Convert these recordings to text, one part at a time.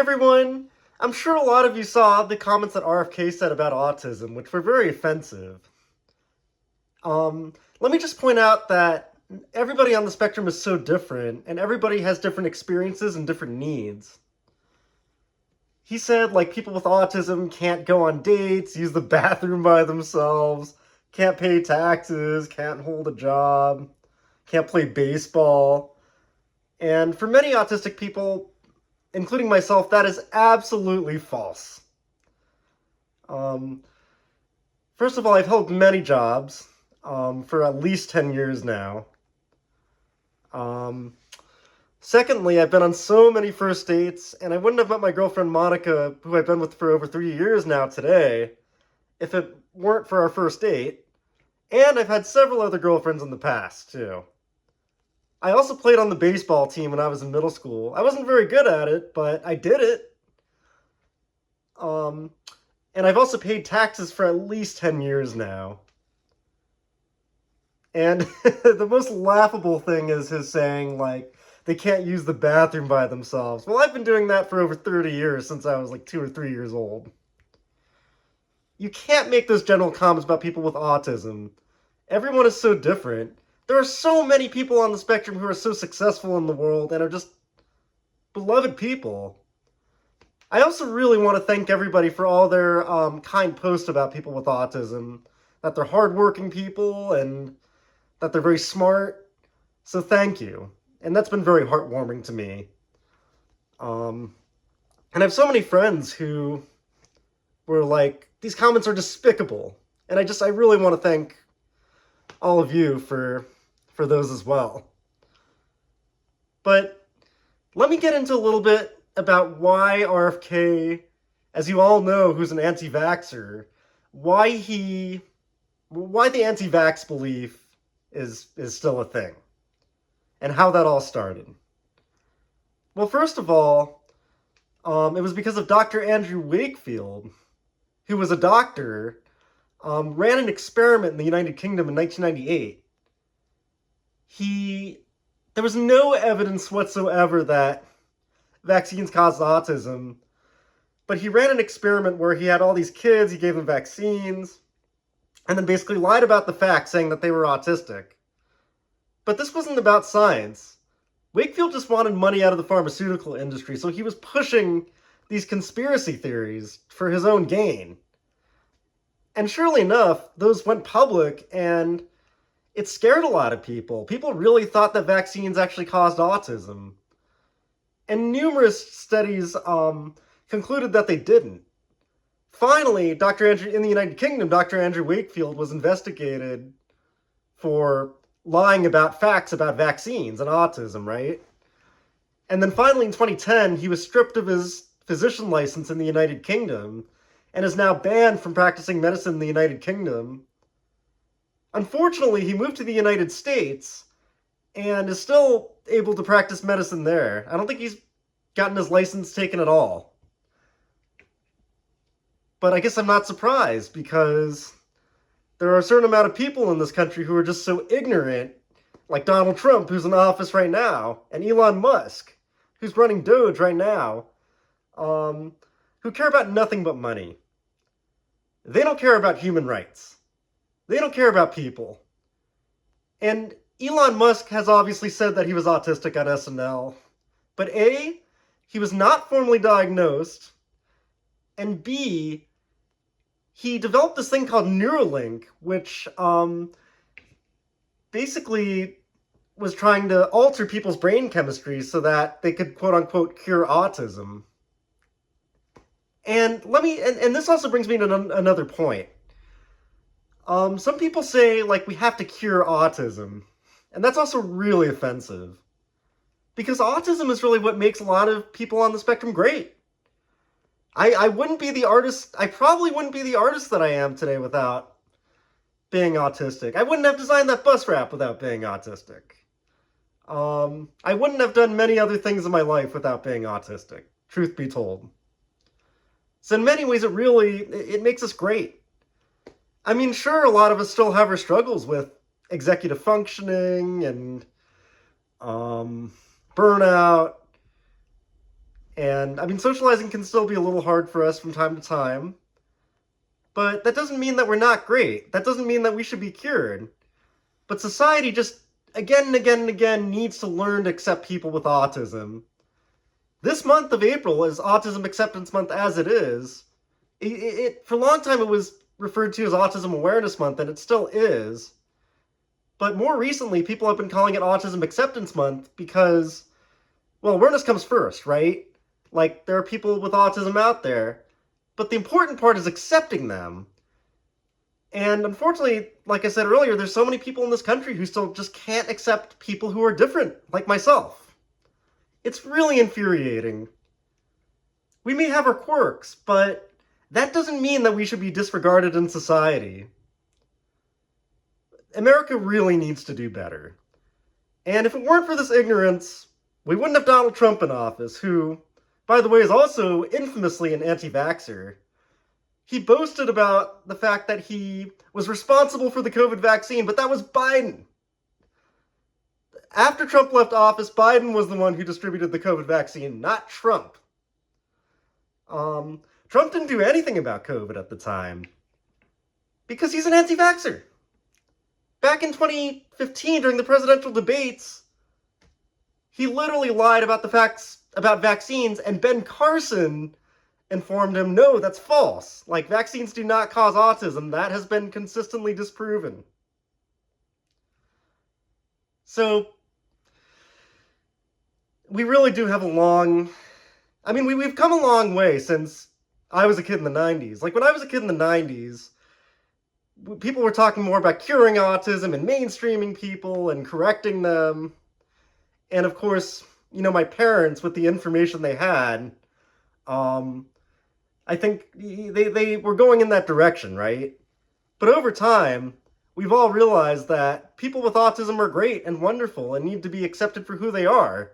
everyone! I'm sure a lot of you saw the comments that RFK said about autism, which were very offensive. Let me just point out that everybody on the spectrum is so different, and everybody has different experiences and different needs. He said, like, people with autism can't go on dates, use the bathroom by themselves, can't pay taxes, can't hold a job, can't play baseball. And for many autistic people, including myself, that is absolutely false. Um, First of all, I've held many jobs for at least 10 years now. Um, Secondly, I've been on so many first dates, and I wouldn't have met my girlfriend Monica, who I've been with for over 3 years now today, if it weren't for our first date. And I've had several other girlfriends in the past, too. I also played on the baseball team when I was in middle school. I wasn't very good at it, but I did it. Um, and I've also paid taxes for at least 10 years now. And the most laughable thing is his saying, like, they can't use the bathroom by themselves. Well, I've been doing that for over 30 years, since I was like 2 or 3 years old. You can't make those general comments about people with autism. Everyone is so different. There are so many people on the spectrum who are so successful in the world and are just beloved people. I also really want to thank everybody for all their kind posts about people with autism. That they're hardworking people and that they're very smart. So thank you. And that's been very heartwarming to me. And I have so many friends who were like, these comments are despicable. And I really want to thank all of you for those as well. But let me get into a little bit about why RFK, as you all know, who's an anti-vaxxer, why the anti-vax belief is still a thing, and how that all started. Well, first of all, it was because of Dr. Andrew Wakefield, who was a doctor, ran an experiment in the United Kingdom in 1998. There was no evidence whatsoever that vaccines caused autism, but he ran an experiment where he had all these kids, he gave them vaccines, and then basically lied about the facts, saying that they were autistic. But this wasn't about science. Wakefield just wanted money out of the pharmaceutical industry, so he was pushing these conspiracy theories for his own gain. And surely enough, those went public, and it scared a lot of people. People really thought that vaccines actually caused autism. And numerous studies concluded that they didn't. Finally, in the United Kingdom, Dr. Andrew Wakefield was investigated for lying about facts about vaccines and autism, right? And then finally in 2010, he was stripped of his physician license in the United Kingdom and is now banned from practicing medicine in the United Kingdom. Unfortunately, he moved to the United States and is still able to practice medicine there. I don't think he's gotten his license taken at all. But I guess I'm not surprised, because there are a certain amount of people in this country who are just so ignorant, like Donald Trump, who's in office right now, and Elon Musk, who's running Doge right now, who care about nothing but money. They don't care about human rights. They don't care about people. And Elon Musk has obviously said that he was autistic on SNL, but A, he was not formally diagnosed, and B, he developed this thing called Neuralink, which basically was trying to alter people's brain chemistry so that they could quote-unquote cure autism. And this also brings me to another point. Some people say, like, we have to cure autism, and that's also really offensive. Because autism is really what makes a lot of people on the spectrum great. I wouldn't be the artist, I probably wouldn't be the artist that I am today without being autistic. I wouldn't have designed that bus wrap without being autistic. I wouldn't have done many other things in my life without being autistic, truth be told. So in many ways, it makes us great. I mean, sure, a lot of us still have our struggles with executive functioning and burnout And, I mean, socializing can still be a little hard for us from time to time. But that doesn't mean that we're not great. That doesn't mean that we should be cured. But society just, again and again and again, needs to learn to accept people with autism. This month of April is Autism Acceptance Month as it is. For a long time it was referred to as Autism Awareness Month, and it still is. But more recently, people have been calling it Autism Acceptance Month because, well, awareness comes first, right? Like, there are people with autism out there. But the important part is accepting them. And unfortunately, like I said earlier, there's so many people in this country who still just can't accept people who are different, like myself. It's really infuriating. We may have our quirks, but that doesn't mean that we should be disregarded in society. America really needs to do better. And if it weren't for this ignorance, we wouldn't have Donald Trump in office, who, by the way, is also infamously an anti-vaxxer. He boasted about the fact that he was responsible for the COVID vaccine, but that was Biden. After Trump left office, Biden was the one who distributed the COVID vaccine, not Trump. Trump didn't do anything about COVID at the time because he's an anti-vaxxer. Back in 2015, during the presidential debates, he literally lied about the facts about vaccines, and Ben Carson informed him, no, that's false. Like, vaccines do not cause autism. That has been consistently disproven. So, we really do have a long... I mean, we've come a long way since I was a kid in the 90s. Like, when I was a kid in the 90s, people were talking more about curing autism and mainstreaming people and correcting them. And, of course, you know, my parents, with the information they had, I think they were going in that direction, right? But over time, we've all realized that people with autism are great and wonderful and need to be accepted for who they are.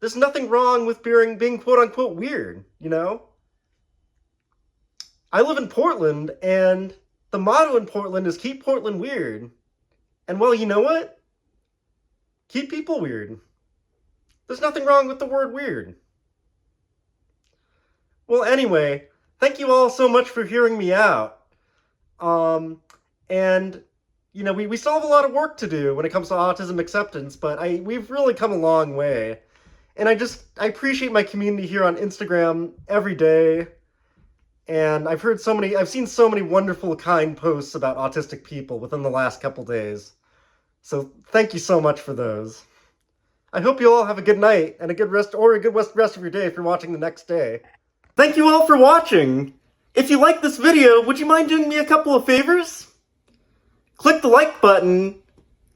There's nothing wrong with being quote-unquote weird, you know? I live in Portland, and the motto in Portland is keep Portland weird. And, well, you know what? Keep people weird. There's nothing wrong with the word weird. Well, anyway, thank you all so much for hearing me out. And, you know, we still have a lot of work to do when it comes to autism acceptance, but we've really come a long way. And I appreciate my community here on Instagram every day. And I've seen so many wonderful, kind posts about autistic people within the last couple days. So thank you so much for those. I hope you all have a good night and a good rest of your day if you're watching the next day. Thank you all for watching. If you like this video, would you mind doing me a couple of favors? Click the like button,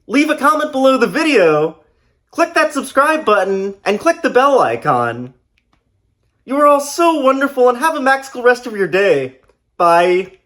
leave a comment below the video, click that subscribe button, and click the bell icon. You are all so wonderful and have a magical rest of your day. Bye.